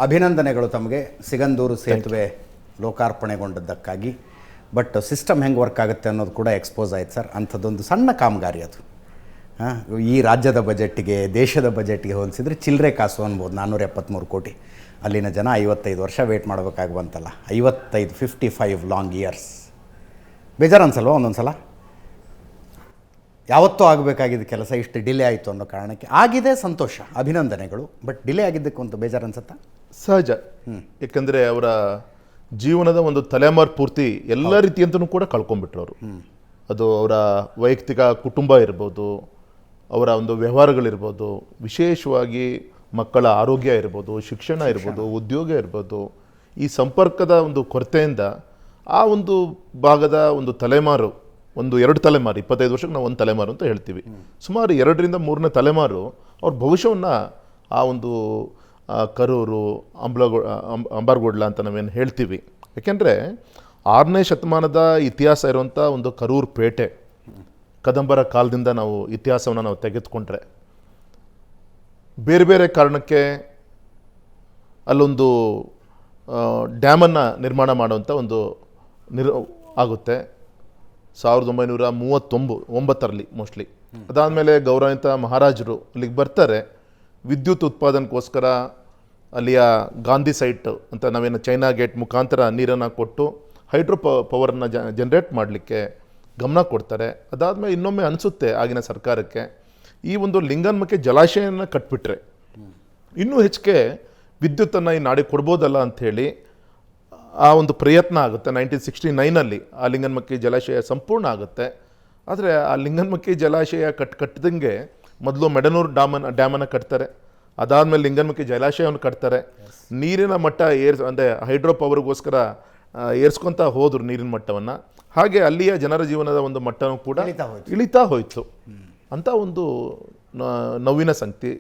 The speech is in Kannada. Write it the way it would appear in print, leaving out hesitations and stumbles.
ಅಭಿನಂದನೆಗಳು ತಮಗೆ ಸಿಗಂದೂರು ಸೇತುವೆ ಲೋಕಾರ್ಪಣೆಗೊಂಡದ್ದಕ್ಕಾಗಿ. ಬಟ್ ಸಿಸ್ಟಮ್ ಹೆಂಗೆ ವರ್ಕ್ ಆಗುತ್ತೆ ಅನ್ನೋದು ಕೂಡ ಎಕ್ಸ್ಪೋಸ್ ಆಯ್ತು ಸರ್. ಅಂಥದ್ದೊಂದು ಸಣ್ಣ ಕಾಮಗಾರಿ ಅದು. ಈ ರಾಜ್ಯದ ಬಜೆಟ್ಗೆ ದೇಶದ ಬಜೆಟ್ಗೆ ಹೋಲಿಸಿದರೆ ಚಿಲ್ಲರೆ ಕಾಸು ಅನ್ಬೋದು. 473 ಕೋಟಿ. ಅಲ್ಲಿನ ಜನ 55 ವರ್ಷ ವೇಟ್ ಮಾಡಬೇಕಾಗುವಂತಲ್ಲ. 55 long years. ಬೇಜಾರು ಅನ್ಸಲ್ವ ಒಂದೊಂದು ಸಲ? ಯಾವತ್ತೂ ಆಗಬೇಕಾಗಿದ್ದ ಕೆಲಸ ಇಷ್ಟು ಡಿಲೇ ಆಯಿತು ಅನ್ನೋ ಕಾರಣಕ್ಕೆ ಆಗಿದೆ. ಸಂತೋಷ, ಅಭಿನಂದನೆಗಳು. ಬಟ್ ಡಿಲೇ ಆಗಿದ್ದಕ್ಕೆ ಒಂದು ಬೇಜಾರು ಅನ್ಸುತ್ತಾ? ಸಹಜ. ಯಾಕಂದರೆ ಅವರ ಜೀವನದ ಒಂದು ತಲೆಮಾರು ಪೂರ್ತಿ ಎಲ್ಲ ರೀತಿಯಂತನೂ ಕೂಡ ಕಳ್ಕೊಂಡ್ಬಿಟ್ರು ಅವರು. ಅದು ಅವರ ವೈಯಕ್ತಿಕ ಕುಟುಂಬ ಇರ್ಬೋದು, ಅವರ ಒಂದು ವ್ಯವಹಾರಗಳಿರ್ಬೋದು, ವಿಶೇಷವಾಗಿ ಮಕ್ಕಳ ಆರೋಗ್ಯ ಇರ್ಬೋದು, ಶಿಕ್ಷಣ ಇರ್ಬೋದು, ಉದ್ಯೋಗ ಇರ್ಬೋದು, ಈ ಸಂಪರ್ಕದ ಒಂದು ಕೊರತೆಯಿಂದ ಆ ಒಂದು ಭಾಗದ ಒಂದು ತಲೆಮಾರು, ಒಂದು 2 ತಲೆಮಾರು, 25 ವರ್ಷಕ್ಕೆ ನಾವು ಒಂದು ತಲೆಮಾರು ಅಂತ ಹೇಳ್ತೀವಿ, ಸುಮಾರು 2ರಿಂದ 3ನೇ ತಲೆಮಾರು ಅವ್ರ ಭವಿಷ್ಯವನ್ನು ಆ ಒಂದು ಕರೂರು, ಅಂಬಾರ್ಗೋಡ್ಲ ಅಂತ ನಾವೇನು ಹೇಳ್ತೀವಿ. ಯಾಕೆಂದರೆ 6ನೇ ಶತಮಾನದ ಇತಿಹಾಸ ಇರುವಂಥ ಒಂದು ಕರೂರು ಪೇಟೆ, ಕದಂಬರ ಕಾಲದಿಂದ ನಾವು ಇತಿಹಾಸವನ್ನು ನಾವು ತೆಗೆದುಕೊಂಡ್ರೆ ಬೇರೆ ಬೇರೆ ಕಾರಣಕ್ಕೆ ಅಲ್ಲೊಂದು ಡ್ಯಾಮನ್ನು ನಿರ್ಮಾಣ ಮಾಡುವಂಥ ಒಂದು ಆಗುತ್ತೆ 1939ರಲ್ಲಿ ಮೋಸ್ಟ್ಲಿ. ಅದಾದಮೇಲೆ ಗೌರವಾನ್ವಿತ ಮಹಾರಾಜರು ಅಲ್ಲಿಗೆ ಬರ್ತಾರೆ. ವಿದ್ಯುತ್ ಉತ್ಪಾದನೆಗೋಸ್ಕರ ಅಲ್ಲಿಯ ಗಾಂಧಿ ಸೈಟ್ ಅಂತ ನಾವೇನು ಚೈನಾ ಗೇಟ್ ಮುಖಾಂತರ ನೀರನ್ನು ಕೊಟ್ಟು ಹೈಡ್ರೋ ಪವರನ್ನು ಜನ್ರೇಟ್ ಮಾಡಲಿಕ್ಕೆ ಗಮನ ಕೊಡ್ತಾರೆ. ಅದಾದಮೇಲೆ ಇನ್ನೊಮ್ಮೆ ಅನಿಸುತ್ತೆ ಆಗಿನ ಸರ್ಕಾರಕ್ಕೆ ಈ ಒಂದು ಲಿಂಗನಮಕ್ಕೆ ಜಲಾಶಯನ ಕಟ್ಬಿಟ್ರೆ ಇನ್ನೂ ಹೆಚ್ಚಿಗೆ ವಿದ್ಯುತ್ತನ್ನು ಈ ನಾಡಿಗೆ ಕೊಡ್ಬೋದಲ್ಲ ಅಂಥೇಳಿ ಆ ಒಂದು ಪ್ರಯತ್ನ ಆಗುತ್ತೆ. 1969ನಲ್ಲಿ ಆ ಲಿಂಗನಮಕ್ಕಿ ಜಲಾಶಯ ಸಂಪೂರ್ಣ ಆಗುತ್ತೆ. ಆದರೆ ಆ ಲಿಂಗನಮಕ್ಕಿ ಜಲಾಶಯ ಕಟ್ಟಿದಂಗೆ ಮೊದಲು ಮೆಡನೂರು ಡ್ಯಾಮನ್ನು ಕಟ್ತಾರೆ. ಅದಾದಮೇಲೆ ಲಿಂಗನಮಕ್ಕಿ ಜಲಾಶಯವನ್ನು ಕಟ್ತಾರೆ. ನೀರಿನ ಮಟ್ಟ ಅಂದರೆ ಹೈಡ್ರೋ ಪವರ್ಗೋಸ್ಕರ ಏರ್ಸ್ಕೊತಾ ಹೋದರು ನೀರಿನ ಮಟ್ಟವನ್ನು. ಹಾಗೆ ಅಲ್ಲಿಯ ಜನರ ಜೀವನದ ಒಂದು ಮಟ್ಟನೂ ಕೂಡ ಇಳಿತಾ ಹೋಯಿತು ಅಂತ ಒಂದು ನೋವಿನ ಸಂಗತಿ.